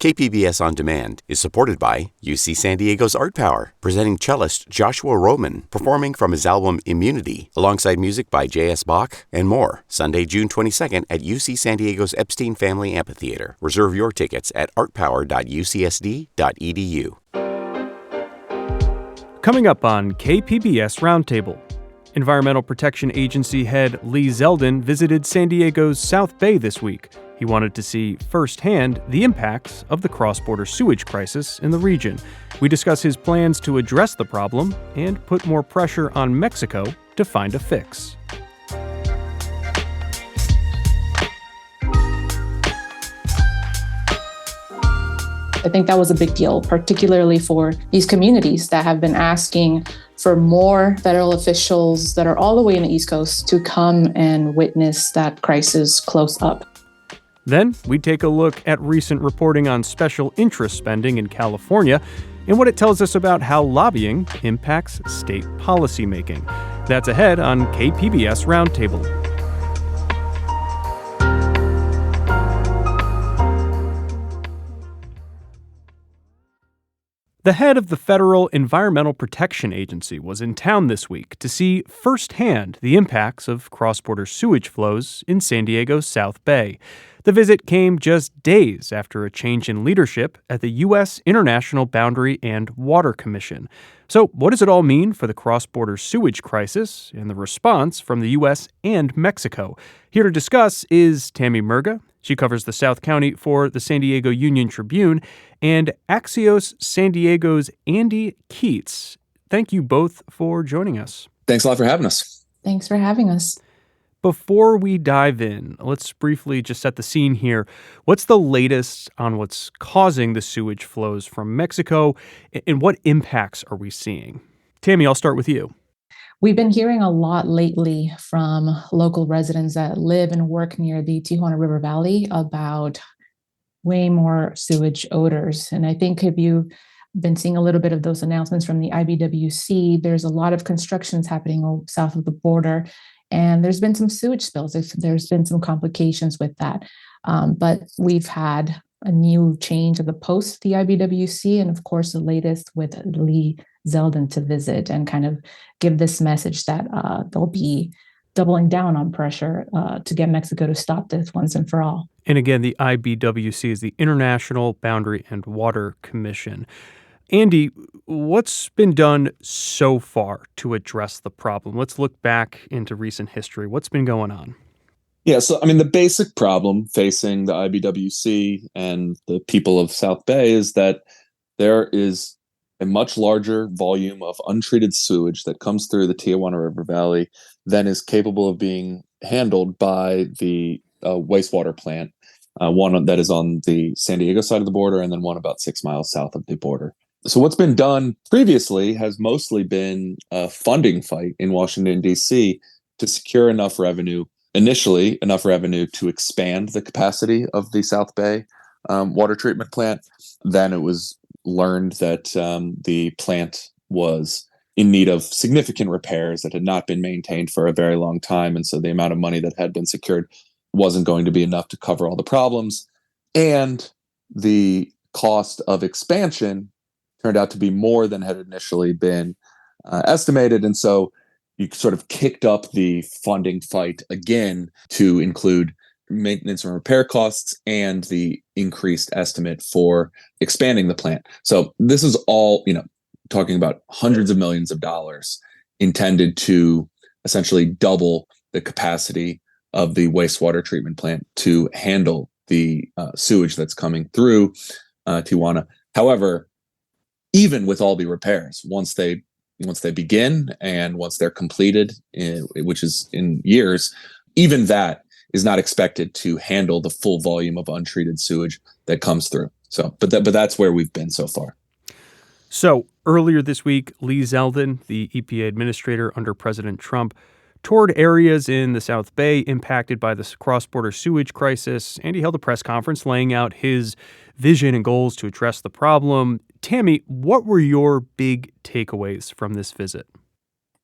KPBS On Demand is supported by UC San Diego's Art Power, presenting cellist Joshua Roman, performing from his album Immunity, alongside music by J.S. Bach and more. Sunday, June 22nd at UC San Diego's Epstein Family Amphitheater. Reserve your tickets at artpower.ucsd.edu. Coming up on KPBS Roundtable, Environmental Protection Agency head Lee Zeldin visited San Diego's South Bay this week. He wanted to see firsthand the impacts of the cross-border sewage crisis in the region. We discuss his plans to address the problem and put more pressure on Mexico to find a fix. I think that was a big deal, particularly for these communities that have been asking for more federal officials that are all the way in the East Coast to come and witness that crisis close up. Then we take a look at recent reporting on special interest spending in California and what it tells us about how lobbying impacts state policymaking. That's ahead on KPBS Roundtable. The head of the Federal Environmental Protection Agency was in town this week to see firsthand the impacts of cross-border sewage flows in San Diego's South Bay. The visit came just days after a change in leadership at the U.S. International Boundary and Water Commission. So what does it all mean for the cross-border sewage crisis and the response from the U.S. and Mexico? Here to discuss is Tammy Murga. She covers the South County for the San Diego Union-Tribune, and Axios San Diego's Andy Keats. Thank you both for joining us. Thanks a lot for having us. Thanks for having us. Before we dive in, let's briefly just set the scene here. What's the latest on what's causing the sewage flows from Mexico, and what impacts are we seeing? Tammy, I'll start with you. We've been hearing a lot lately from local residents that live and work near the Tijuana River Valley about way more sewage odors. And I think if you've been seeing a little bit of those announcements from the IBWC, there's a lot of constructions happening south of the border. And there's been some sewage spills. There's been some complications with that. But we've had a new change of the post, the IBWC, and of course, the latest with Lee Zeldin to visit and kind of give this message that they'll be doubling down on pressure to get Mexico to stop this once and for all. And again, the IBWC is the International Boundary and Water Commission. Andy, what's been done so far to address the problem? Let's look back into recent history. What's been going on? Yeah, so the basic problem facing the IBWC and the people of South Bay is that there is a much larger volume of untreated sewage that comes through the Tijuana River Valley than is capable of being handled by the wastewater plant, one that is on the San Diego side of the border and then one about 6 miles south of the border. So what's been done previously has mostly been a funding fight in Washington, D.C. to secure enough revenue to expand the capacity of the South Bay water treatment plant. Then it was learned that the plant was in need of significant repairs that had not been maintained for a very long time. And so the amount of money that had been secured wasn't going to be enough to cover all the problems. And the cost of expansion turned out to be more than had initially been estimated. And so you sort of kicked up the funding fight again to include maintenance and repair costs and the increased estimate for expanding the plant. So this is all, talking about hundreds of millions of dollars intended to essentially double the capacity of the wastewater treatment plant to handle the sewage that's coming through Tijuana. However, even with all the repairs, once they begin and once they're completed, which is in years, even that is not expected to handle the full volume of untreated sewage that comes through. So, but that's where we've been so far. So earlier this week, Lee Zeldin, the EPA administrator under President Trump, toured areas in the South Bay impacted by this cross-border sewage crisis, and he held a press conference laying out his vision and goals to address the problem. Tammy, what were your big takeaways from this visit?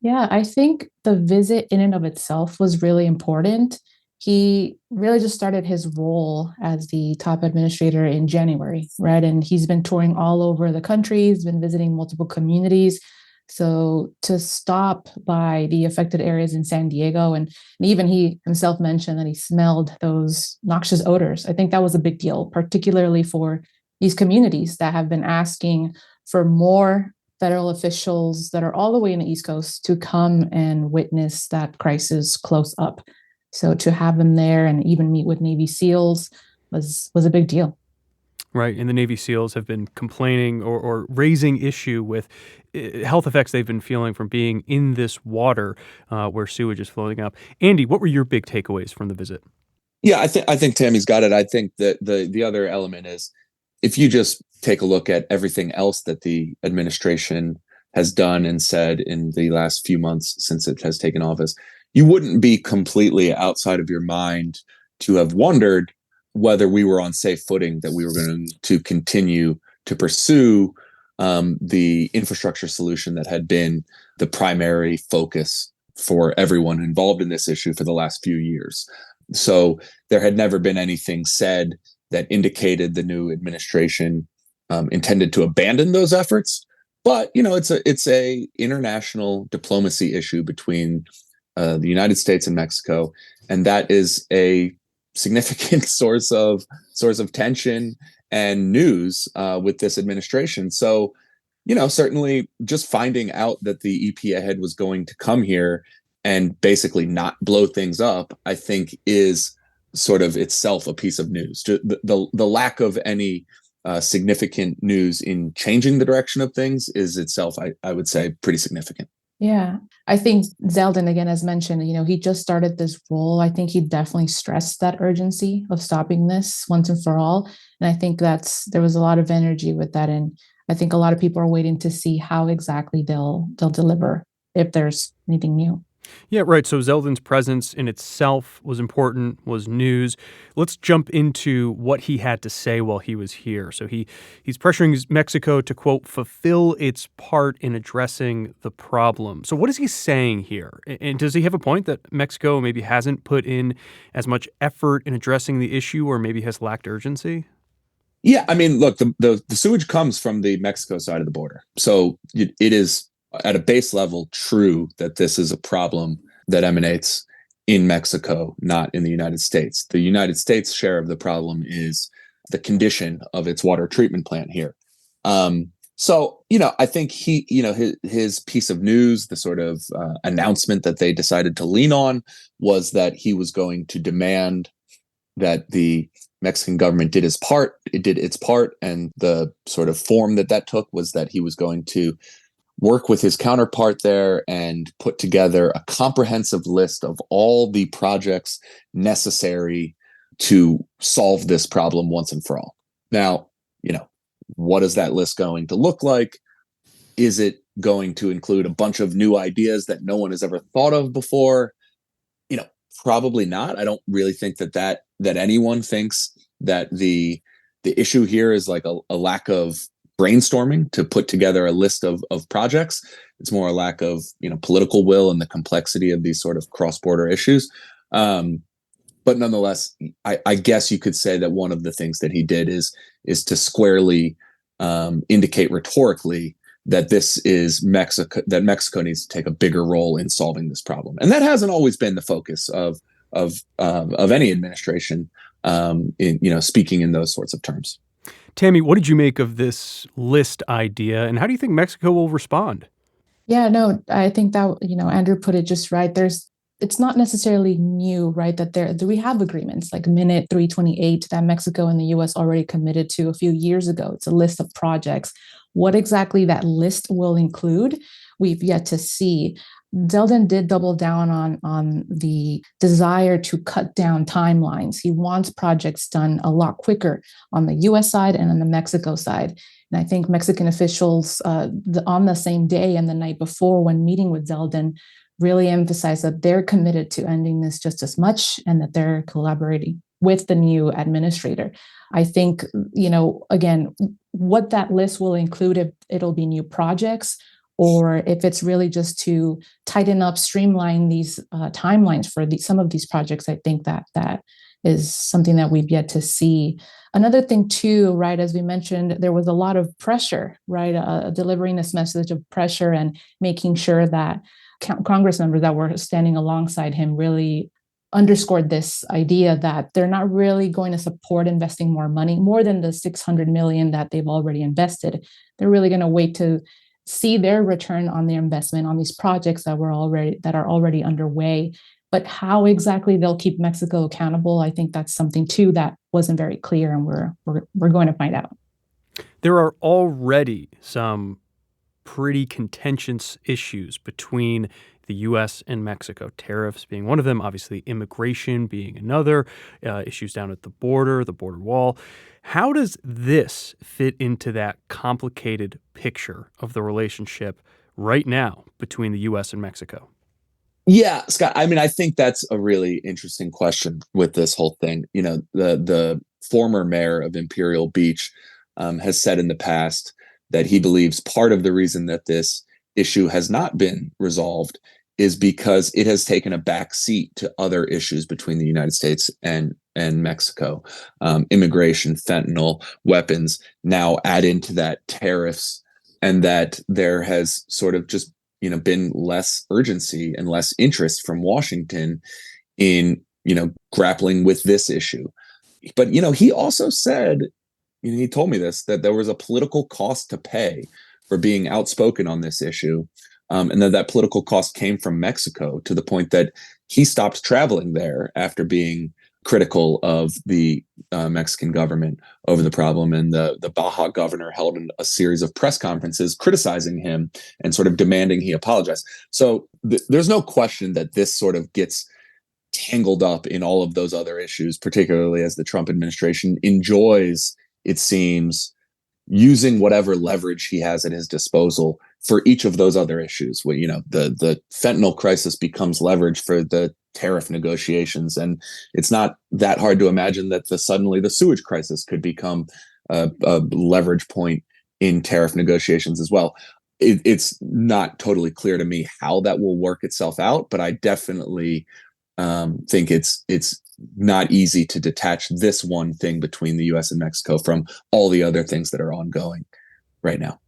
Yeah, I think the visit in and of itself was really important. he really just started his role as the top administrator in January, right? And he's been touring all over the country. He's been visiting multiple communities. So to stop by the affected areas in San Diego, and even he himself mentioned that he smelled those noxious odors. I think that was a big deal, particularly for these communities that have been asking for more federal officials that are all the way in the East Coast to come and witness that crisis close up. So to have them there and even meet with Navy SEALs was a big deal. Right. And the Navy SEALs have been complaining or raising issue with health effects they've been feeling from being in this water where sewage is floating up. Andy, what were your big takeaways from the visit? Yeah, I think Tammy's got it. I think that the other element is, if you just take a look at everything else that the administration has done and said in the last few months since it has taken office, you wouldn't be completely outside of your mind to have wondered whether we were on safe footing, that we were going to continue to pursue the infrastructure solution that had been the primary focus for everyone involved in this issue for the last few years. So there had never been anything said that indicated the new administration intended to abandon those efforts. But, you know, it's a international diplomacy issue between the United States and Mexico, and that is a significant source of tension and news with this administration. So, you know, certainly just finding out that the EPA head was going to come here and basically not blow things up, I think is sort of itself a piece of news. The lack of any significant news in changing the direction of things is itself, I would say, pretty significant. Yeah, I think Zeldin, again, as mentioned, you know, he just started this role. I think he definitely stressed that urgency of stopping this once and for all. And I think there was a lot of energy with that. And I think a lot of people are waiting to see how exactly they'll deliver, if there's anything new. Yeah, right. So Zeldin's presence in itself was important, was news. Let's jump into what he had to say while he was here. So he's pressuring Mexico to, quote, fulfill its part in addressing the problem. So what is he saying here? And does he have a point that Mexico maybe hasn't put in as much effort in addressing the issue, or maybe has lacked urgency? Yeah, I mean, look, the sewage comes from the Mexico side of the border. So it is at a base level true that this is a problem that emanates in Mexico, not in the United States. The United States share of the problem is the condition of its water treatment plant here. So, you know, I think his piece of news, the sort of announcement that they decided to lean on, was that he was going to demand that the Mexican government did its part. It did its part, and the sort of form that took was that he was going to work with his counterpart there and put together a comprehensive list of all the projects necessary to solve this problem once and for all. Now, you know, what is that list going to look like? Is it going to include a bunch of new ideas that no one has ever thought of before? You know, probably not. I don't really think that anyone thinks that the issue here is like a lack of brainstorming to put together a list of projects. It's more a lack of, you know, political will and the complexity of these sort of cross-border issues. But nonetheless, I guess you could say that one of the things that he did is to squarely indicate rhetorically that this is Mexico, that Mexico needs to take a bigger role in solving this problem, and that hasn't always been the focus of any administration. Speaking in those sorts of terms. Tammy, what did you make of this list idea, and how do you think Mexico will respond? Yeah, no, I think that, you know, Andrew put it just right. It's not necessarily new, right? That we have agreements like Minute 328 that Mexico and the U.S. already committed to a few years ago. It's a list of projects. What exactly that list will include, we've yet to see. Zeldin did double down on the desire to cut down timelines. He wants projects done a lot quicker on the U.S. side and on the Mexico side. And I think Mexican officials on the same day and the night before, when meeting with Zeldin, really emphasized that they're committed to ending this just as much, and that they're collaborating with the new administrator. I think, you know, again, what that list will include, if it'll be new projects or if it's really just to tighten up, streamline these timelines for some of these projects. I think that is something that we've yet to see. Another thing too, right, as we mentioned, there was a lot of pressure, right, delivering this message of pressure and making sure that Congress members that were standing alongside him really underscored this idea that they're not really going to support investing more money, more than the $600 million that they've already invested. They're really going to wait to see their return on their investment on these projects that are already underway. But how exactly they'll keep Mexico accountable, I think that's something too that wasn't very clear, and we're going to find out. There are already some pretty contentious issues between the U.S. and Mexico, tariffs being one of them, obviously immigration being another, issues down at the border wall. How does this fit into that complicated picture of the relationship right now between the U.S. and Mexico? Yeah, Scott, I mean, I think that's a really interesting question with this whole thing. You know, the former mayor of Imperial Beach has said in the past that he believes part of the reason that this issue has not been resolved is because it has taken a back seat to other issues between the United States and Mexico. Immigration, fentanyl, weapons, now add into that tariffs, and that there has sort of just been less urgency and less interest from Washington in grappling with this issue. But he also said, he told me this, that there was a political cost to pay for being outspoken on this issue, and that political cost came from Mexico, to the point that he stopped traveling there after being critical of the Mexican government over the problem. And the Baja governor held a series of press conferences criticizing him and sort of demanding he apologize. So there's no question that this sort of gets tangled up in all of those other issues, particularly as the Trump administration enjoys, it seems, using whatever leverage he has at his disposal for each of those other issues. Where the fentanyl crisis becomes leverage for the tariff negotiations, and it's not that hard to imagine that suddenly the sewage crisis could become a leverage point in tariff negotiations as well. It's not totally clear to me how that will work itself out, but I definitely think it's not easy to detach this one thing between the U.S. and Mexico from all the other things that are ongoing right now.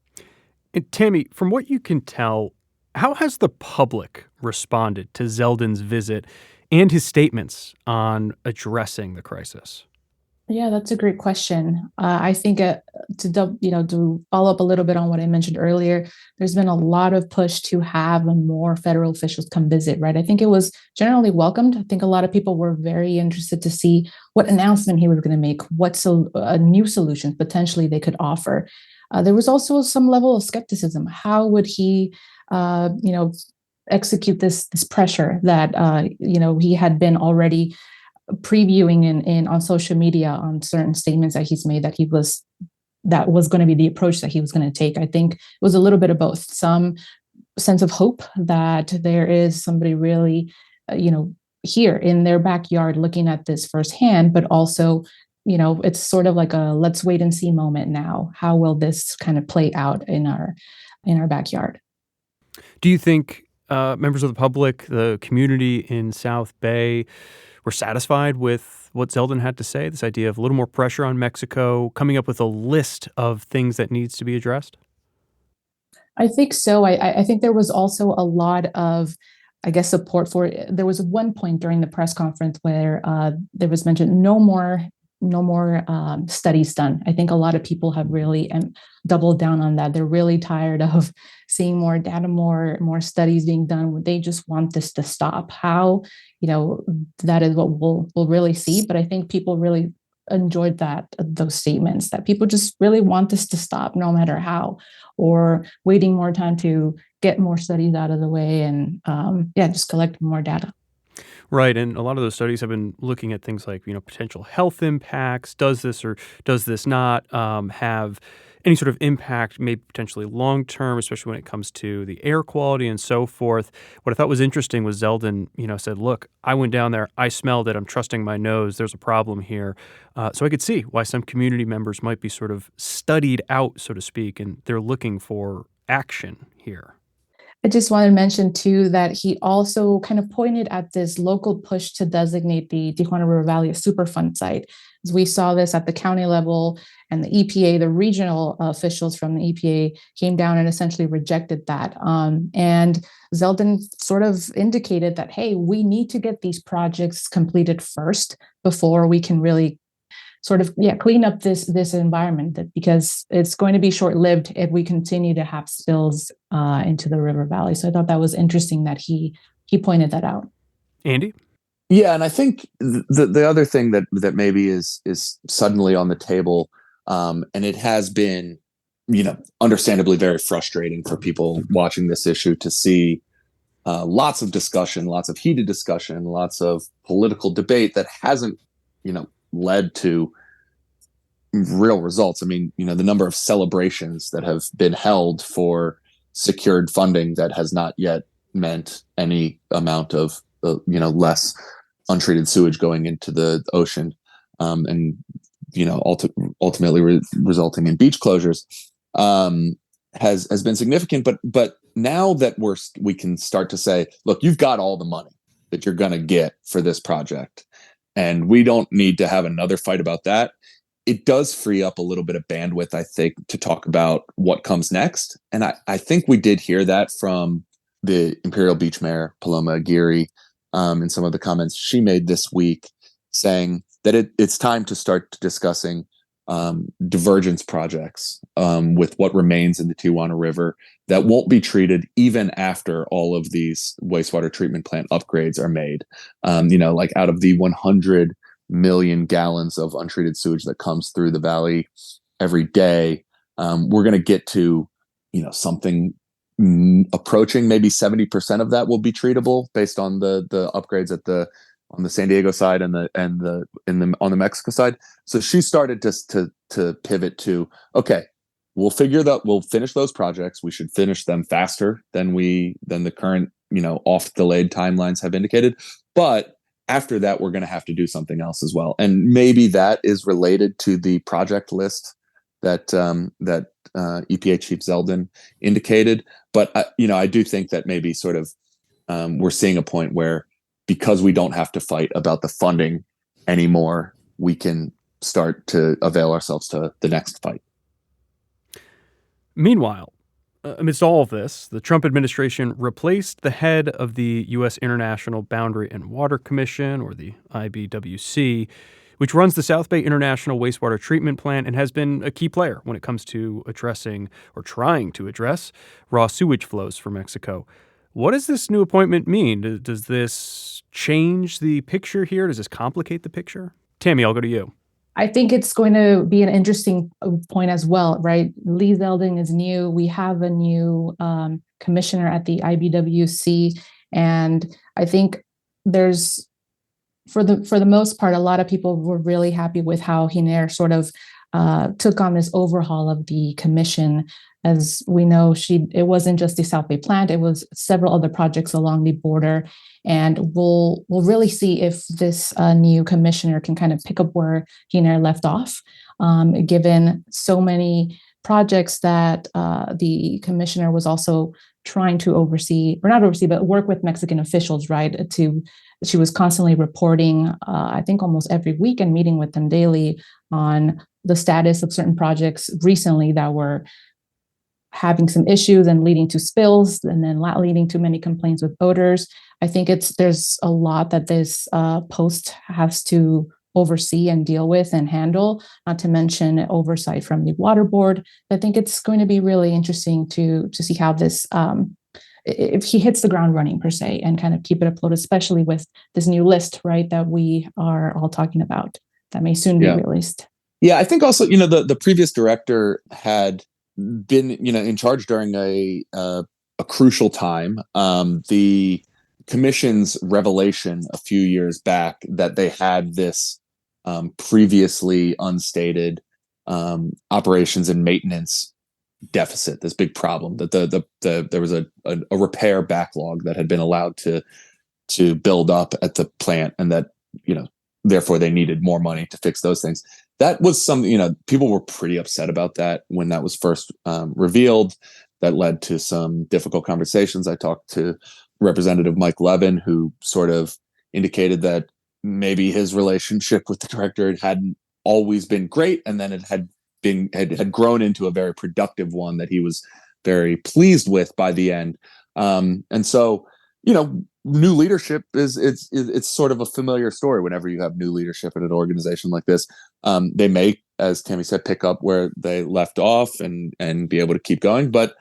And Tammy, from what you can tell, how has the public responded to Zeldin's visit and his statements on addressing the crisis? Yeah, that's a great question. I think to follow up a little bit on what I mentioned earlier, there's been a lot of push to have more federal officials come visit, right? I think it was generally welcomed. I think a lot of people were very interested to see what announcement he was going to make, what new solutions potentially they could offer. There was also some level of skepticism. How would he, execute this pressure that he had been already previewing in on social media on certain statements that he's made, that was going to be the approach that he was going to take. I think it was a little bit of both. Some sense of hope that there is somebody really, here in their backyard looking at this firsthand, but also, it's sort of like a let's wait and see moment now. How will this kind of play out in our backyard? Do you think members of the public, the community in South Bay, were satisfied with what Zeldin had to say, this idea of a little more pressure on Mexico, coming up with a list of things that needs to be addressed? I think so. I think there was also a lot of, support for it. There was one point during the press conference where there was mentioned no more studies done. I think a lot of people have really doubled down on that. They're really tired of seeing more data, more studies being done. They just want this to stop. How, that is what we'll really see. But I think people really enjoyed those statements, that people just really want this to stop no matter how, or waiting more time to get more studies out of the way and just collect more data. Right, and a lot of those studies have been looking at things like, potential health impacts. Does this or does this not have any sort of impact, maybe potentially long-term, especially when it comes to the air quality and so forth? What I thought was interesting was Zeldin, said, look, I went down there, I smelled it, I'm trusting my nose, there's a problem here. So I could see why some community members might be sort of studied out, so to speak, and they're looking for action here. I just wanted to mention too that he also kind of pointed at this local push to designate the Tijuana River Valley a Superfund site. As we saw this at the county level, and the EPA, the regional officials from the EPA came down and essentially rejected that. And Zeldin sort of indicated that, hey, we need to get these projects completed first before we can really sort of clean up this environment, that because it's going to be short-lived if we continue to have spills into the river valley. So I thought that was interesting that he pointed that out. Andy? Yeah, and I think the other thing that maybe is suddenly on the table, and it has been, understandably very frustrating for people watching this issue to see lots of discussion, lots of heated discussion, lots of political debate that hasn't, led to real results. I mean, the number of celebrations that have been held for secured funding that has not yet meant any amount of, less untreated sewage going into the ocean, and, ultimately resulting in beach closures, has been significant. But now that we can start to say, look, you've got all the money that you're going to get for this project, and we don't need to have another fight about that. It does free up a little bit of bandwidth, I think, to talk about what comes next. And I think we did hear that from the Imperial Beach Mayor, Paloma Aguirre, in some of the comments she made this week, saying that it's time to start discussing divergence projects with what remains in the Tijuana River that won't be treated even after all of these wastewater treatment plant upgrades are made. Like out of the 100 million gallons of untreated sewage that comes through the valley every day, we're going to get to, something approaching maybe 70% of that will be treatable based on the upgrades on the San Diego side and on the Mexico side. So she started to pivot to, okay, we'll finish those projects. We should finish them faster than the current, off delayed timelines have indicated. But after that, we're going to have to do something else as well. And maybe that is related to the project list that EPA Chief Zeldin indicated. But I do think that maybe sort of we're seeing a point where, because we don't have to fight about the funding anymore, we can start to avail ourselves to the next fight. Meanwhile, amidst all of this, the Trump administration replaced the head of the U.S. International Boundary and Water Commission, or the IBWC, which runs the South Bay International Wastewater Treatment Plant and has been a key player when it comes to addressing, or trying to address, raw sewage flows from Mexico. What does this new appointment mean? Does this change the picture here? Does this complicate the picture? Tammy, I'll go to you. I think it's going to be an interesting point as well, right? Lee Zeldin is new. We have a new commissioner at the IBWC, and I think there's, for the most part, a lot of people were really happy with how Hiner sort of took on this overhaul of the commission. As we know, it wasn't just the South Bay plant; it was several other projects along the border. And we'll really see if this new commissioner can kind of pick up where Hiner left off, given so many projects that the commissioner was also trying to oversee, or not oversee, but work with Mexican officials, right? She was constantly reporting, I think almost every week, and meeting with them daily on the status of certain projects recently that were having some issues and leading to spills, and then leading to many complaints with odors. I think there's a lot that this post has to oversee and deal with and handle, not to mention oversight from the water board. I think it's going to be really interesting to see how this, if he hits the ground running per se, and kind of keep it afloat, especially with this new list, right, that we are all talking about that may soon be released. Yeah, I think also, the previous director had been, in charge during a crucial time. The commission's revelation a few years back that they had this previously unstated operations and maintenance deficit, this big problem, that there was a repair backlog that had been allowed to build up at the plant, and that, therefore they needed more money to fix those things. That was something, people were pretty upset about that when that was first revealed. that led to some difficult conversations. I talked to Representative Mike Levin, who sort of indicated that maybe his relationship with the director hadn't always been great, and then it had grown into a very productive one that he was very pleased with by the end. And so, new leadership it's sort of a familiar story whenever you have new leadership at an organization like this. They may, as Tammy said, pick up where they left off and be able to keep going, but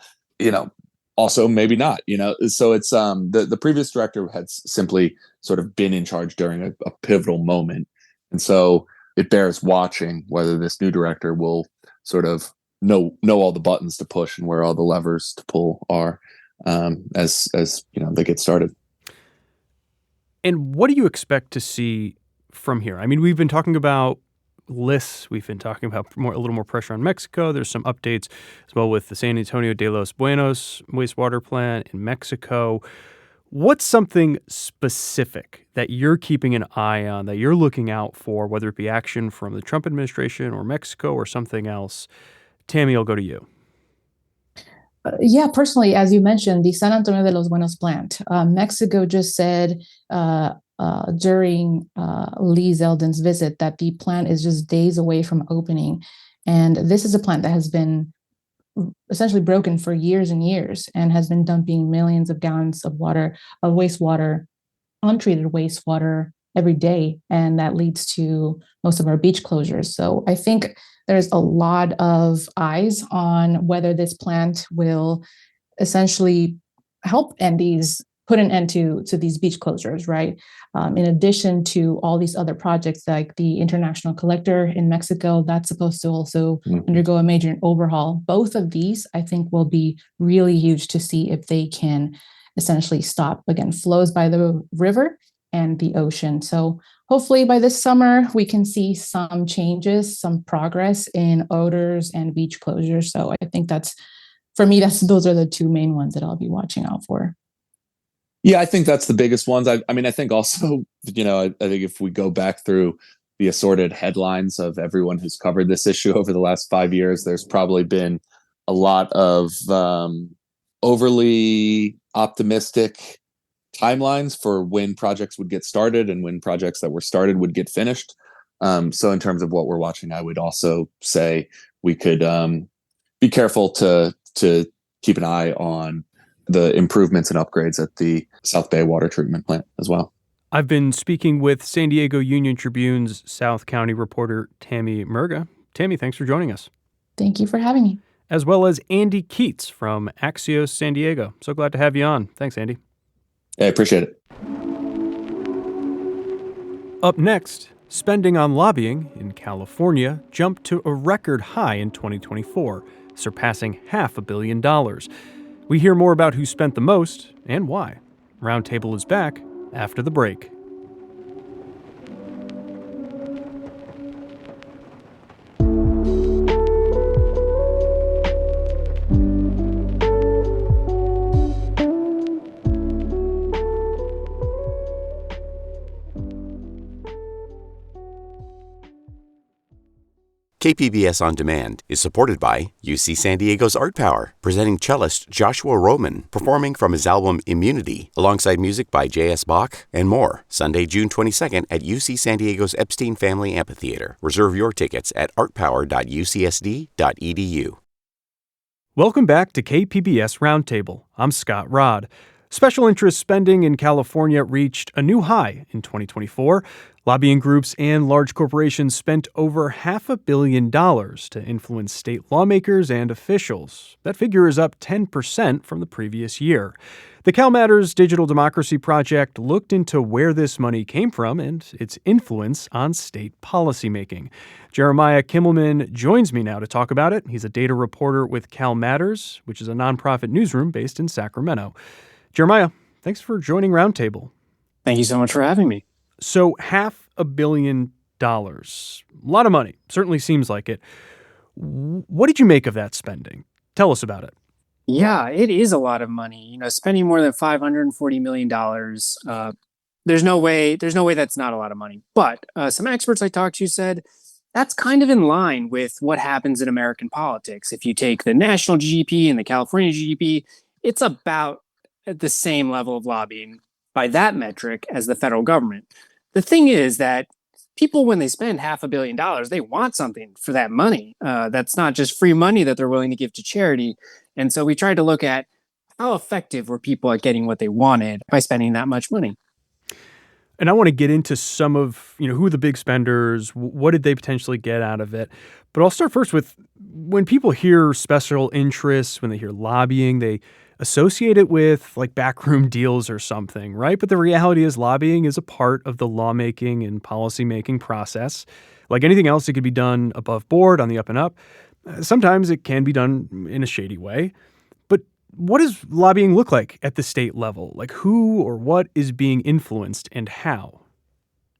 also maybe not. So it's the previous director had simply sort of been in charge during a pivotal moment, and so it bears watching whether this new director will sort of know all the buttons to push and where all the levers to pull are as they get started. And what do you expect to see from here? I mean, we've been talking about lists. We've been talking about a little more pressure on Mexico. There's some updates as well with the San Antonio de los Buenos wastewater plant in Mexico. What's something specific that you're keeping an eye on, that you're looking out for, whether it be action from the Trump administration or Mexico or something else? Tammy, I'll go to you. Yeah, personally, as you mentioned, the San Antonio de los Buenos plant, Mexico just said during Lee Zeldin's visit that the plant is just days away from opening. And this is a plant that has been essentially broken for years and years and has been dumping millions of gallons of wastewater, untreated wastewater every day. And that leads to most of our beach closures. So I think there's a lot of eyes on whether this plant will essentially help put an end to these beach closures, right? In addition to all these other projects like the International Collector in Mexico, that's supposed to also undergo a major overhaul. Both of these, I think, will be really huge to see if they can essentially stop, again, flows by the river and the ocean. So hopefully by this summer, we can see some changes, some progress in odors and beach closures. So I think those are the two main ones that I'll be watching out for. Yeah, I think that's the biggest ones. I mean, I think also, I think if we go back through the assorted headlines of everyone who's covered this issue over the last 5 years, there's probably been a lot of overly optimistic timelines for when projects would get started and when projects that were started would get finished. So in terms of what we're watching, I would also say we could be careful to keep an eye on the improvements and upgrades at the South Bay water treatment plant as well. I've been speaking with San Diego Union Tribune's South County reporter Tammy Murga. Tammy, thanks for joining us. Thank you for having me. As well as Andy Keats from Axios San Diego. So glad to have you on. Thanks, Andy. I appreciate it. Up next, spending on lobbying in California jumped to a record high in 2024, surpassing $500 million. We hear more about who spent the most and why. Roundtable is back after the break. KPBS On Demand is supported by UC San Diego's Art Power, presenting cellist Joshua Roman, performing from his album Immunity, alongside music by J.S. Bach and more, Sunday, June 22nd at UC San Diego's Epstein Family Amphitheater. Reserve your tickets at artpower.ucsd.edu. Welcome back to KPBS Roundtable. I'm Scott Rodd. Special interest spending in California reached a new high in 2024. Lobbying groups and large corporations spent over $500 million to influence state lawmakers and officials. That figure is up 10% from the previous year. The CalMatters Digital Democracy Project looked into where this money came from and its influence on state policymaking. Jeremiah Kimmelman joins me now to talk about it. He's a data reporter with CalMatters, which is a nonprofit newsroom based in Sacramento. Jeremiah, thanks for joining Roundtable. Thank you so much for having me. So $500 million, a lot of money, certainly seems like it. What did you make of that spending? Tell us about it. Yeah, it is a lot of money. Spending more than $540 million. There's no way that's not a lot of money. But some experts I talked to said That's kind of in line with what happens in American politics. If you take the national GDP and the California GDP, it's about at the same level of lobbying by that metric as the federal government. The thing is that people, when they spend $500 million, they want something for that money. That's not just free money that they're willing to give to charity. And so we tried to look at how effective were people at getting what they wanted by spending that much money. And I want to get into some of, who are the big spenders, what did they potentially get out of it? But I'll start first with when people hear special interests, when they hear lobbying, they associate it with like backroom deals or something, right? But the reality is lobbying is a part of the lawmaking and policymaking process. Like anything else, it could be done above board, on the up and up. Sometimes it can be done in a shady way. But what does lobbying look like at the state level? Like who or what is being influenced and how?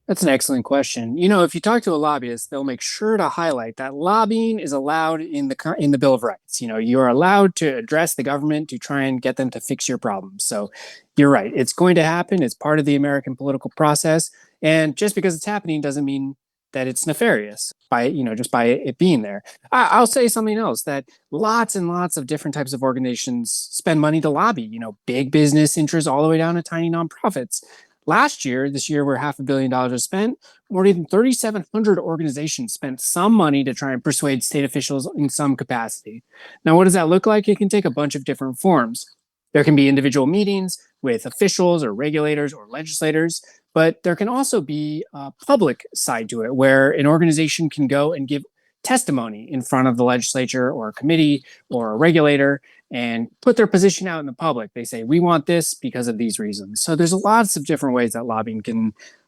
That's an excellent question. If you talk to a lobbyist, they'll make sure to highlight that lobbying is allowed in the Bill of Rights. You're allowed to address the government to try and get them to fix your problems. So you're right. It's going to happen. It's part of the American political process. And just because it's happening doesn't mean that it's nefarious just by it being there. I'll say something else, that lots and lots of different types of organizations spend money to lobby, big business interests all the way down to tiny nonprofits. This year where $500 million was spent, more than 3,700 organizations spent some money to try and persuade state officials in some capacity. Now, what does that look like? It can take a bunch of different forms. There can be individual meetings with officials or regulators or legislators, but there can also be a public side to it where an organization can go and give testimony in front of the legislature or a committee or a regulator and put their position out in the public. They say, we want this because of these reasons. So there's lots of different ways that lobbying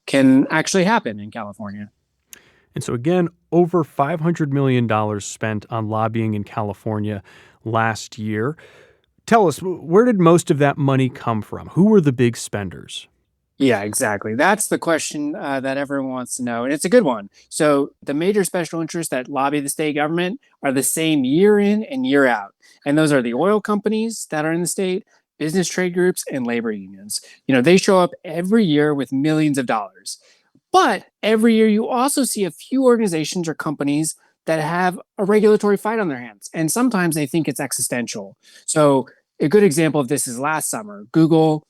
can actually happen in California. And so again, over $500 million spent on lobbying in California last year. Tell us, where did most of that money come from? Who were the big spenders? Yeah, exactly. That's the question that everyone wants to know. And it's a good one. So the major special interests that lobby the state government are the same year in and year out. And those are the oil companies that are in the state, business trade groups, and labor unions. They show up every year with millions of dollars. But every year you also see a few organizations or companies that have a regulatory fight on their hands. And sometimes they think it's existential. So a good example of this is last summer. Google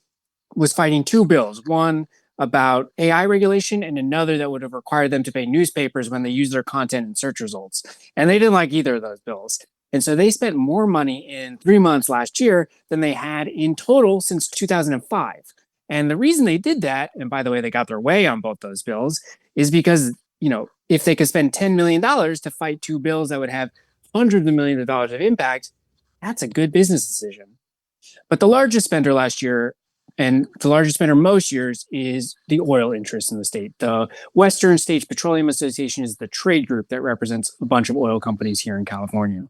was fighting two bills, one about AI regulation and another that would have required them to pay newspapers when they use their content in search results. And they didn't like either of those bills. And so they spent more money in 3 months last year than they had in total since 2005. And the reason they did that, and by the way, they got their way on both those bills, is because, if they could spend $10 million to fight two bills that would have hundreds of millions of dollars of impact, that's a good business decision. But the largest spender last year, and the largest spender most years, is the oil interest in the state. The Western States Petroleum Association is the trade group that represents a bunch of oil companies here in California.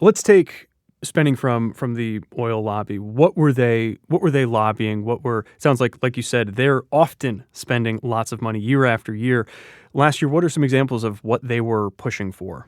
Let's take spending from the oil lobby. What were they lobbying? Sounds like you said, they're often spending lots of money year after year. Last year, what are some examples of what they were pushing for?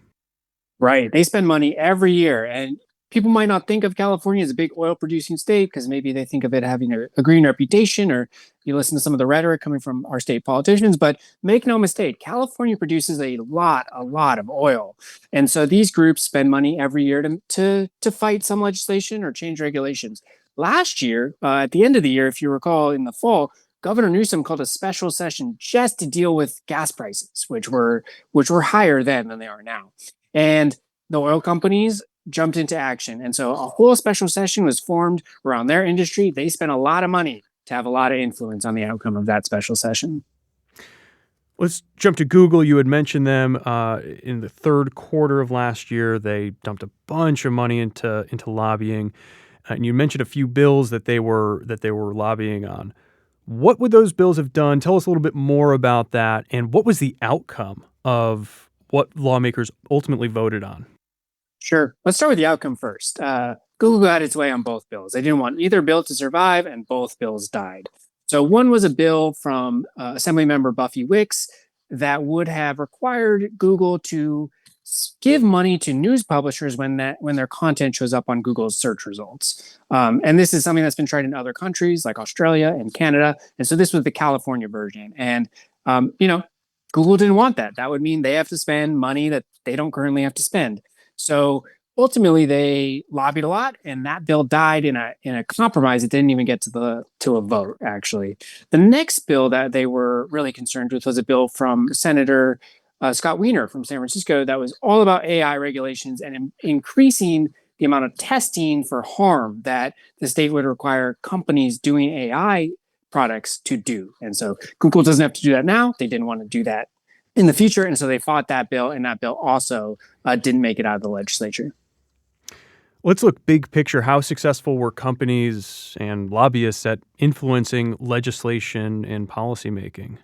Right. They spend money every year. And people might not think of California as a big oil producing state because maybe they think of it having a green reputation, or you listen to some of the rhetoric coming from our state politicians. But make no mistake, California produces a lot of oil. And so these groups spend money every year to fight some legislation or change regulations. Last year, at the end of the year, if you recall, in the fall, Governor Newsom called a special session just to deal with gas prices, which were higher then than they are now. And the oil companies jumped into action. And so a whole special session was formed around their industry. They spent a lot of money to have a lot of influence on the outcome of that special session. Let's jump to Google. You had mentioned them in the third quarter of last year. They dumped a bunch of money into lobbying. And you mentioned a few bills that they were lobbying on. What would those bills have done? Tell us a little bit more about that. And what was the outcome of what lawmakers ultimately voted on? Sure. Let's start with the outcome first. Google got its way on both bills. They didn't want either bill to survive, and both bills died. So one was a bill from Assemblymember Buffy Wicks that would have required Google to give money to news publishers when their content shows up on Google's search results. And this is something that's been tried in other countries like Australia and Canada. And so this was the California version. And, Google didn't want that. That would mean they have to spend money that they don't currently have to spend. So ultimately, they lobbied a lot, and that bill died in a compromise. It didn't even get to a vote. Actually, the next bill that they were really concerned with was a bill from Senator Scott Wiener from San Francisco that was all about AI regulations and increasing the amount of testing for harm that the state would require companies doing AI products to do. And so Google doesn't have to do that now. They didn't want to do that in the future. And so they fought that bill, and that bill also didn't make it out of the legislature. Let's look big picture. How successful were companies and lobbyists at influencing legislation and policymaking?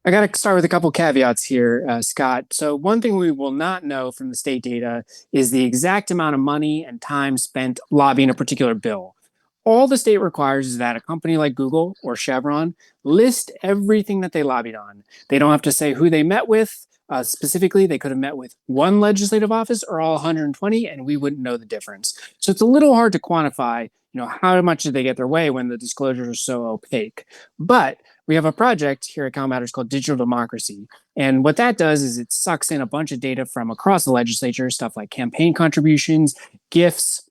I got to start with a couple caveats here, Scott. So one thing we will not know from the state data is the exact amount of money and time spent lobbying a particular bill. All the state requires is that a company like Google or Chevron list everything that they lobbied on. They don't have to say who they met with. Specifically, they could have met with one legislative office or all 120, and we wouldn't know the difference. So it's a little hard to quantify, how much did they get their way when the disclosures are so opaque. But we have a project here at CalMatters called Digital Democracy. And what that does is it sucks in a bunch of data from across the legislature, stuff like campaign contributions, gifts,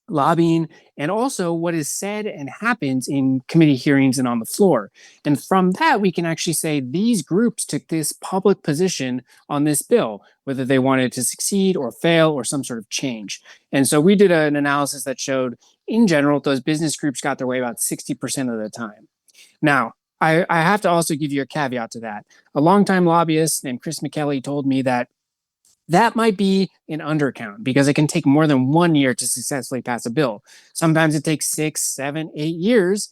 lobbying, and also what is said and happens in committee hearings and on the floor. And from that, we can actually say these groups took this public position on this bill, whether they wanted to succeed or fail or some sort of change. And so we did an analysis that showed, in general, those business groups got their way about 60% of the time. Now, I have to also give you a caveat to that. A longtime lobbyist named Chris McKelly told me that might be an undercount because it can take more than 1 year to successfully pass a bill. Sometimes it takes 6, 7, 8 years,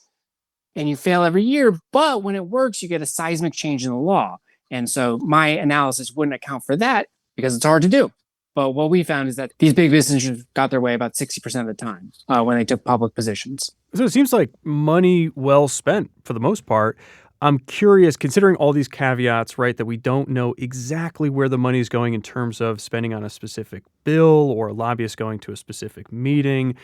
and you fail every year. But when it works, you get a seismic change in the law. And so my analysis wouldn't account for that because it's hard to do. But what we found is that these big businesses got their way about 60% of the time when they took public positions. So it seems like money well spent for the most part. I'm curious, considering all these caveats, right, that we don't know exactly where the money is going in terms of spending on a specific bill or a lobbyist going to a specific meeting.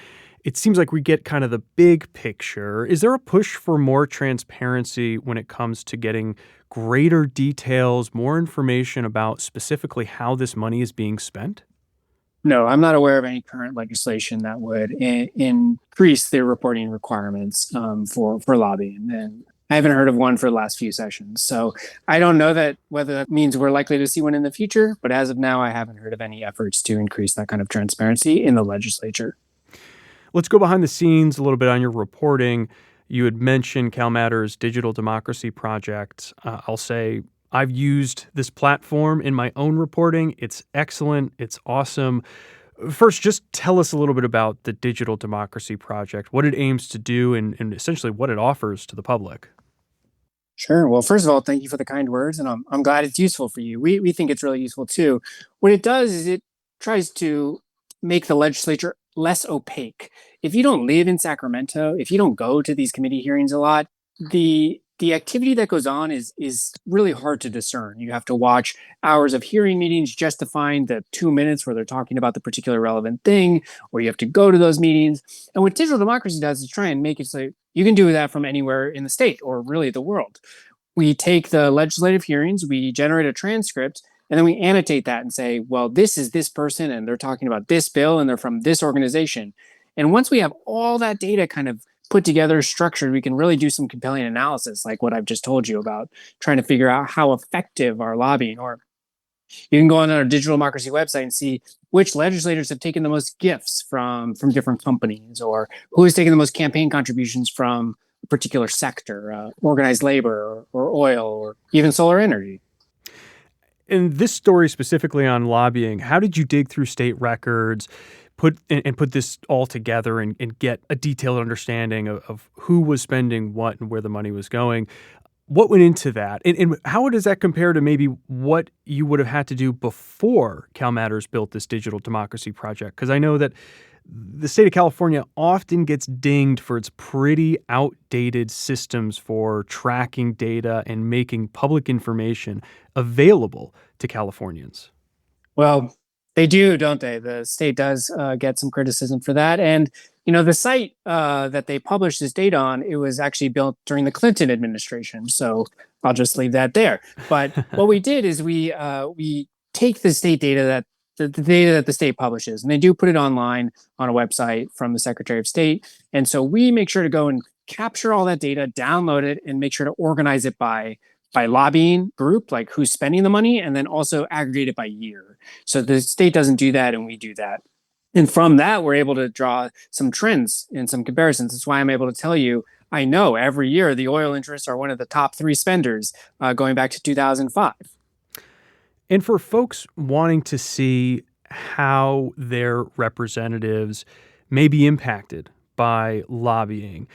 It seems like we get kind of the big picture. Is there a push for more transparency when it comes to getting greater details, more information about specifically how this money is being spent? No, I'm not aware of any current legislation that would increase the reporting requirements for lobbying. And I haven't heard of one for the last few sessions. So I don't know whether that means we're likely to see one in the future. But as of now, I haven't heard of any efforts to increase that kind of transparency in the legislature. Let's go behind the scenes a little bit on your reporting. You had mentioned CalMatters' Digital Democracy Project. I'll say I've used this platform in my own reporting. It's excellent. It's awesome. First, just tell us a little bit about the Digital Democracy Project, what it aims to do, and essentially what it offers to the public. Sure. Well, first of all, thank you for the kind words, and I'm glad it's useful for you. We think it's really useful too. What it does is it tries to make the legislature less opaque. If you don't live in Sacramento, if you don't go to these committee hearings a lot, the activity that goes on is really hard to discern. You have to watch hours of hearing meetings just to find the 2 minutes where they're talking about the particular relevant thing, or you have to go to those meetings. And what Digital Democracy does is try and make it so you can do that from anywhere in the state or really the world. We take the legislative hearings, we generate a transcript, and then we annotate that and say, well, this is this person, and they're talking about this bill, and they're from this organization. And once we have all that data kind of put together, structured, we can really do some compelling analysis like what I've just told you about, trying to figure out how effective our lobbying. Or you can go on our Digital Democracy website and see which legislators have taken the most gifts from different companies, or who has taken the most campaign contributions from a particular sector, organized labor or oil or even solar energy. In this story specifically on lobbying, how did you dig through state records, put this all together and get a detailed understanding of who was spending what and where the money was going? What went into that? And how does that compare to maybe what you would have had to do before CalMatters built this Digital Democracy Project? Because I know that the state of California often gets dinged for its pretty outdated systems for tracking data and making public information available to Californians. Well, They do, don't they? The state does get some criticism for that. And, the site that they published this data on, it was actually built during the Clinton administration. So I'll just leave that there. But what we did is we take the state data the data that the state publishes, and they do put it online on a website from the Secretary of State. And so we make sure to go and capture all that data, download it, and make sure to organize it by lobbying group, like who's spending the money, and then also aggregate it by year. So the state doesn't do that, and we do that. And from that, we're able to draw some trends and some comparisons. That's why I'm able to tell you, I know every year the oil interests are one of the top 3 spenders going back to 2005. And for folks wanting to see how their representatives may be impacted by lobbying,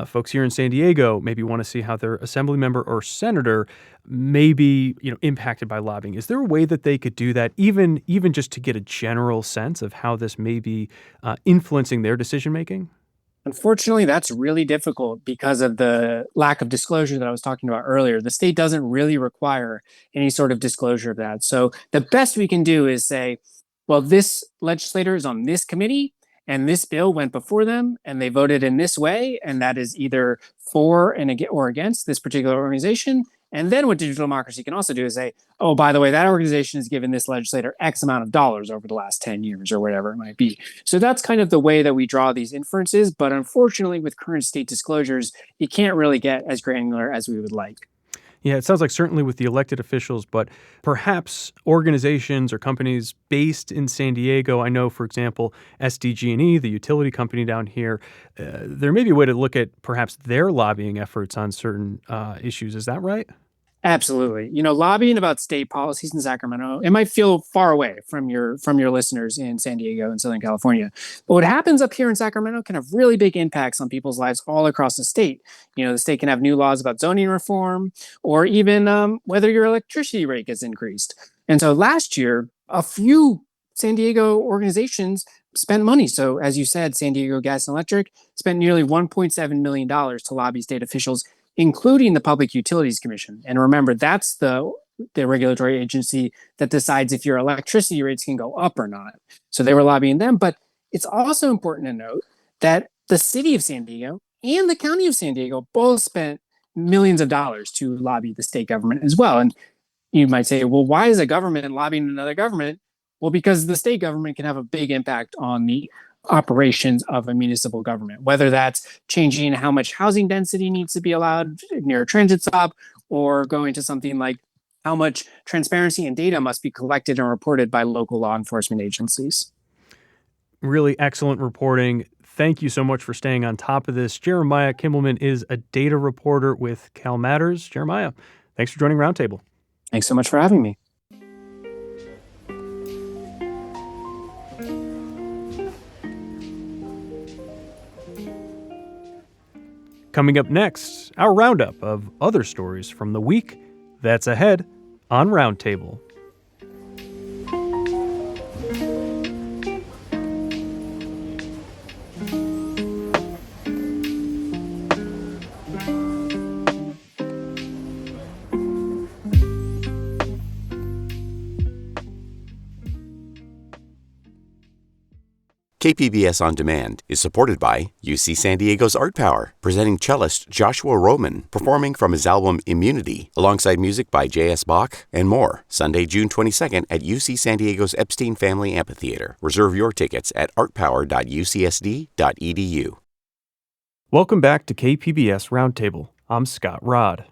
folks here in San Diego maybe want to see how their assembly member or senator may be, impacted by lobbying. Is there a way that they could do that, even just to get a general sense of how this may be influencing their decision making? Unfortunately, that's really difficult because of the lack of disclosure that I was talking about earlier. The state doesn't really require any sort of disclosure of that. So the best we can do is say, well, this legislator is on this committee, and this bill went before them, and they voted in this way, and that is either for or against this particular organization. And then what digital democracy can also do is say, oh, by the way, that organization has given this legislator X amount of dollars over the last 10 years or whatever it might be. So that's kind of the way that we draw these inferences. But unfortunately, with current state disclosures, you can't really get as granular as we would like. Yeah, it sounds like certainly with the elected officials, but perhaps organizations or companies based in San Diego. I know, for example, SDG&E, the utility company down here, there may be a way to look at perhaps their lobbying efforts on certain issues. Is that right? Absolutely. Lobbying about state policies in Sacramento, it might feel far away from your listeners in San Diego and Southern California. But what happens up here in Sacramento can have really big impacts on people's lives all across the state. The state can have new laws about zoning reform, or even whether your electricity rate gets increased. And so last year, a few San Diego organizations spent money. So as you said, San Diego Gas and Electric spent nearly $1.7 million to lobby state officials, including the Public Utilities Commission. And remember, that's the regulatory agency that decides if your electricity rates can go up or not. So they were lobbying them. But it's also important to note that the city of San Diego and the county of San Diego both spent millions of dollars to lobby the state government as well. And you might say, well, why is a government lobbying another government? Well, because the state government can have a big impact on the operations of a municipal government, whether that's changing how much housing density needs to be allowed near a transit stop, or going to something like how much transparency and data must be collected and reported by local law enforcement agencies. Really excellent reporting. Thank you so much for staying on top of this. Jeremiah Kimmelman is a data reporter with Cal Matters. Jeremiah, thanks for joining Roundtable. Thanks so much for having me. Coming up next, our roundup of other stories from the week that's ahead on Roundtable. KPBS On Demand is supported by UC San Diego's Art Power, presenting cellist Joshua Roman, performing from his album Immunity, alongside music by J.S. Bach and more, Sunday, June 22nd at UC San Diego's Epstein Family Amphitheater. Reserve your tickets at artpower.ucsd.edu. Welcome back to KPBS Roundtable. I'm Scott Rod.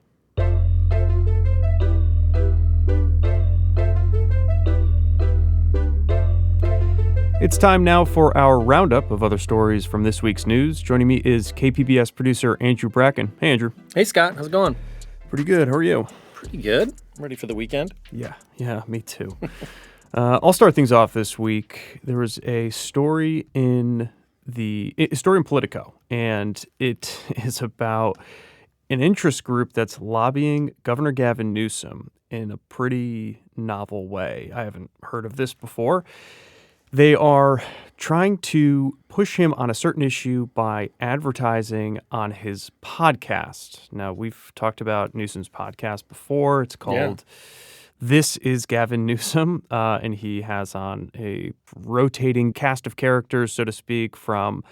It's time now for our roundup of other stories from this week's news. Joining me is KPBS producer Andrew Bracken. Hey, Andrew. Hey, Scott. How's it going? Pretty good. How are you? Pretty good. Ready for the weekend? Yeah, me too. I'll start things off this week. There was a story in Politico, and it is about an interest group that's lobbying Governor Gavin Newsom in a pretty novel way. I haven't heard of this before. They are trying to push him on a certain issue by advertising on his podcast. Now, we've talked about Newsom's podcast before. It's called This is Gavin Newsom, and he has on a rotating cast of characters, so to speak, from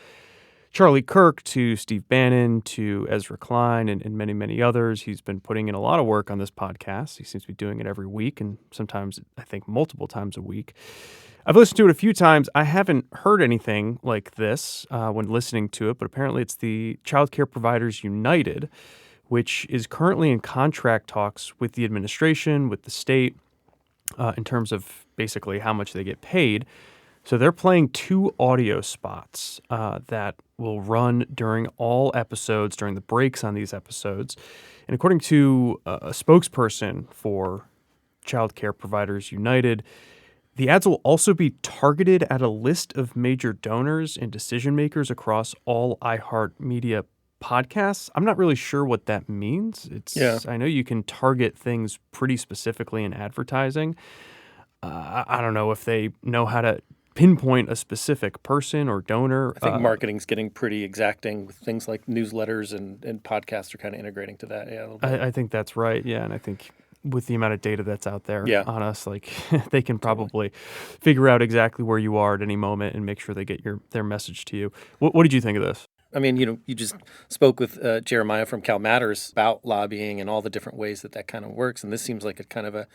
Charlie Kirk to Steve Bannon to Ezra Klein and many, many others. He's been putting in a lot of work on this podcast. He seems to be doing it every week and sometimes, I think, multiple times a week. I've listened to it a few times. I haven't heard anything like this when listening to it, but apparently it's the Child Care Providers United, which is currently in contract talks with the administration, with the state, in terms of basically how much they get paid. So they're playing 2 audio spots that will run during all episodes, during the breaks on these episodes. And according to a spokesperson for Child Care Providers United, the ads will also be targeted at a list of major donors and decision makers across all iHeartMedia podcasts. I'm not really sure what that means. I know you can target things pretty specifically in advertising. I don't know if they know how to pinpoint a specific person or donor. I think marketing's getting pretty exacting with things like newsletters and podcasts are kind of integrating to that. Yeah, a little bit. I think that's right. Yeah, and I think with the amount of data that's out there on us, like they can probably figure out exactly where you are at any moment and make sure they get their message to you. What did you think of this? I mean, you just spoke with Jeremiah from Cal Matters about lobbying and all the different ways that kind of works, and this seems like a kind of a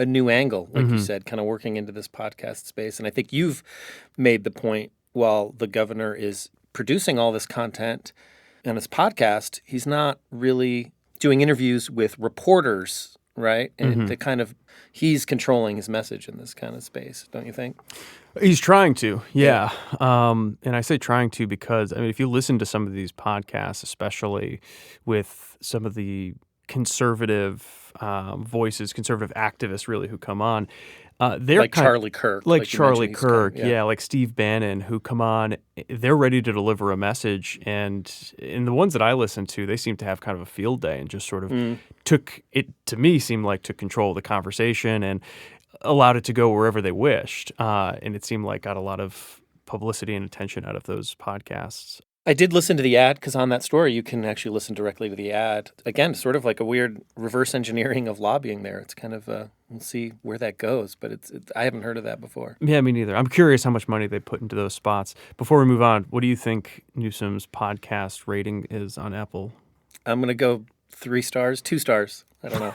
new angle, like you said, kind of working into this podcast space. And I think you've made the point while the governor is producing all this content on his podcast, he's not really doing interviews with reporters, right? And the kind of he's controlling his message in this kind of space, don't you think? He's trying to, yeah. And I say trying to because, I mean, if you listen to some of these podcasts, especially with some of the conservative voices, conservative activists really who come on, they're like Charlie Kirk. Like Charlie Kirk, like Steve Bannon, who come on, they're ready to deliver a message. And in the ones that I listen to, they seem to have kind of a field day and just sort of took control of the conversation and allowed it to go wherever they wished. And it seemed like got a lot of publicity and attention out of those podcasts. I did listen to the ad because on that story, you can actually listen directly to the ad. Again, sort of like a weird reverse engineering of lobbying there. It's kind of, we'll see where that goes, but I haven't heard of that before. Yeah, me neither. I'm curious how much money they put into those spots. Before we move on, what do you think Newsom's podcast rating is on Apple? I'm going to go 3 stars, 2 stars. I don't know.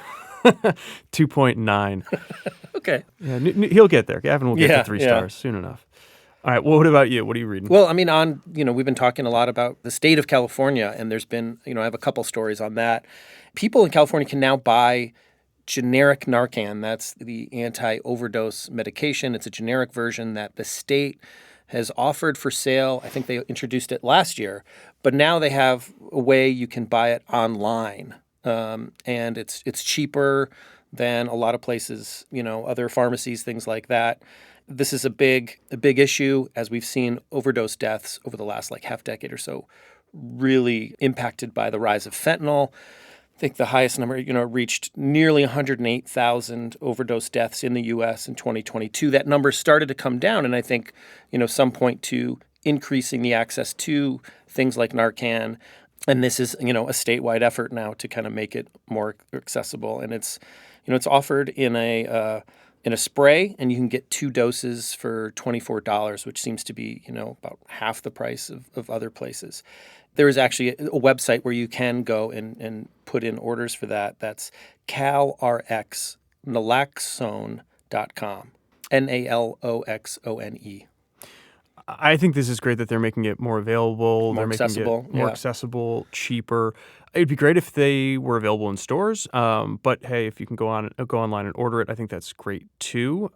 2.9. Okay. Yeah, he'll get there. Gavin will get to 3 stars soon enough. All right. Well, what about you? What are you reading? Well, I mean, we've been talking a lot about the state of California, and there's been, I have a couple stories on that. People in California can now buy generic Narcan. That's the anti-overdose medication. It's a generic version that the state has offered for sale. I think they introduced it last year, but now they have a way you can buy it online, and it's cheaper than a lot of places, other pharmacies, things like that. This is a big issue, as we've seen overdose deaths over the last half decade or so, really impacted by the rise of fentanyl. I think the highest number, reached nearly 108,000 overdose deaths in the U.S. in 2022. That number started to come down, and I think, some point to increasing the access to things like Narcan. And this is, a statewide effort now to kind of make it more accessible. And it's offered in a spray, and you can get 2 doses for $24, which seems to be, about half the price of other places. There is actually a website where you can go and put in orders for that. That's calrxnaloxone.com, Naloxone. I think this is great that they're making it more available. More accessible. Making it more accessible, cheaper. It'd be great if they were available in stores. But hey, if you can go online and order it, I think that's great too.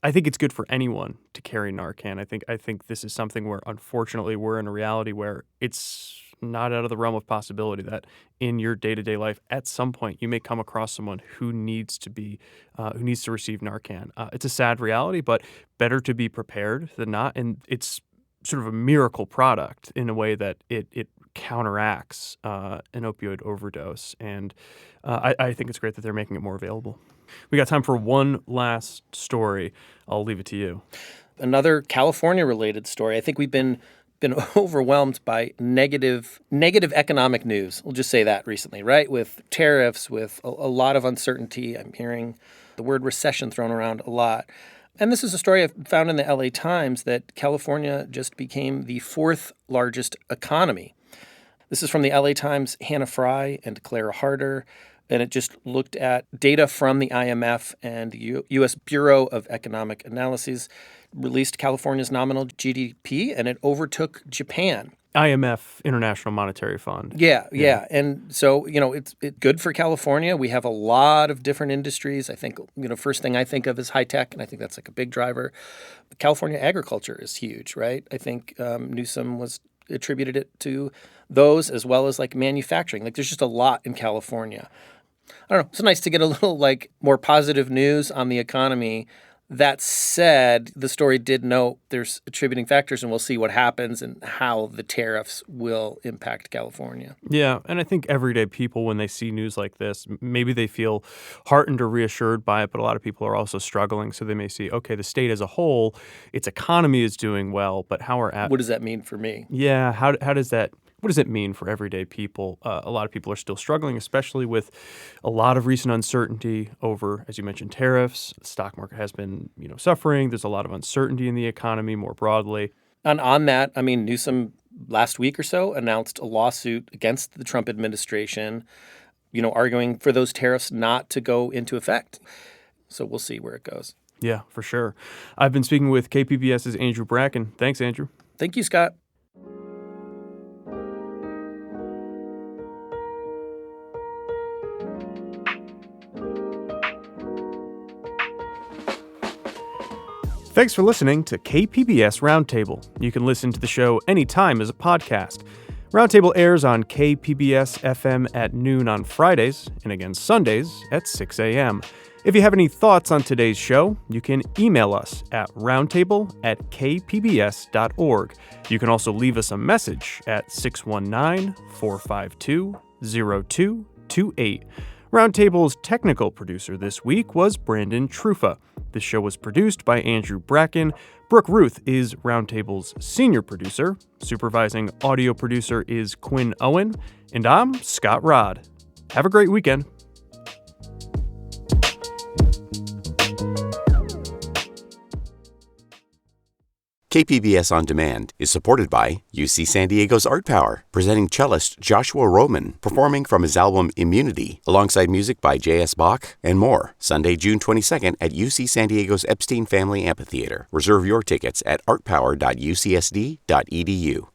I think it's good for anyone to carry Narcan. I think this is something where, unfortunately, we're in a reality where it's not out of the realm of possibility that in your day-to-day life, at some point, you may come across someone who needs to receive Narcan. It's a sad reality, but better to be prepared than not. And it's sort of a miracle product in a way that it counteracts an opioid overdose. And I think it's great that they're making it more available. We got time for one last story. I'll leave it to you. Another California-related story. I think we've been been overwhelmed by negative economic news. We'll just say that recently, right? With tariffs, with a lot of uncertainty. I'm hearing the word recession thrown around a lot. And this is a story I found in the LA Times that California just became the fourth largest economy. This is from the LA Times, Hannah Fry and Clara Harder, and it just looked at data from the IMF and the U.S. Bureau of Economic Analysis, released California's nominal GDP, and it overtook Japan. IMF, International Monetary Fund. Yeah. And so, it's good for California. We have a lot of different industries. I think, first thing I think of is high tech, and I think that's like a big driver. California agriculture is huge, right? I think Newsom attributed it to those as well as like manufacturing. Like there's just a lot in California. I don't know. It's nice to get a little like more positive news on the economy. That said, the story did note there's attributing factors, and we'll see what happens and how the tariffs will impact California. Yeah, and I think everyday people, when they see news like this, maybe they feel heartened or reassured by it, but a lot of people are also struggling. So they may see, okay, the state as a whole, its economy is doing well, but what does that mean for me? Yeah, how does that... What does it mean for everyday people? A lot of people are still struggling, especially with a lot of recent uncertainty over, as you mentioned, tariffs. The stock market has been, suffering. There's a lot of uncertainty in the economy more broadly. And on that, Newsom last week or so announced a lawsuit against the Trump administration, arguing for those tariffs not to go into effect. So we'll see where it goes. Yeah, for sure. I've been speaking with KPBS's Andrew Bracken. Thanks, Andrew. Thank you, Scott. Thanks for listening to KPBS Roundtable. You can listen to the show anytime as a podcast. Roundtable airs on KPBS FM at noon on Fridays and again Sundays at 6 a.m. If you have any thoughts on today's show, you can email us at roundtable@kpbs.org. You can also leave us a message at 619-452-0228. Roundtable's technical producer this week was Brandon Trufa. The show was produced by Andrew Bracken. Brooke Ruth is Roundtable's senior producer. Supervising audio producer is Quinn Owen. And I'm Scott Rod. Have a great weekend. KPBS On Demand is supported by UC San Diego's Art Power, presenting cellist Joshua Roman, performing from his album Immunity, alongside music by J.S. Bach and more, Sunday, June 22nd at UC San Diego's Epstein Family Amphitheater. Reserve your tickets at artpower.ucsd.edu.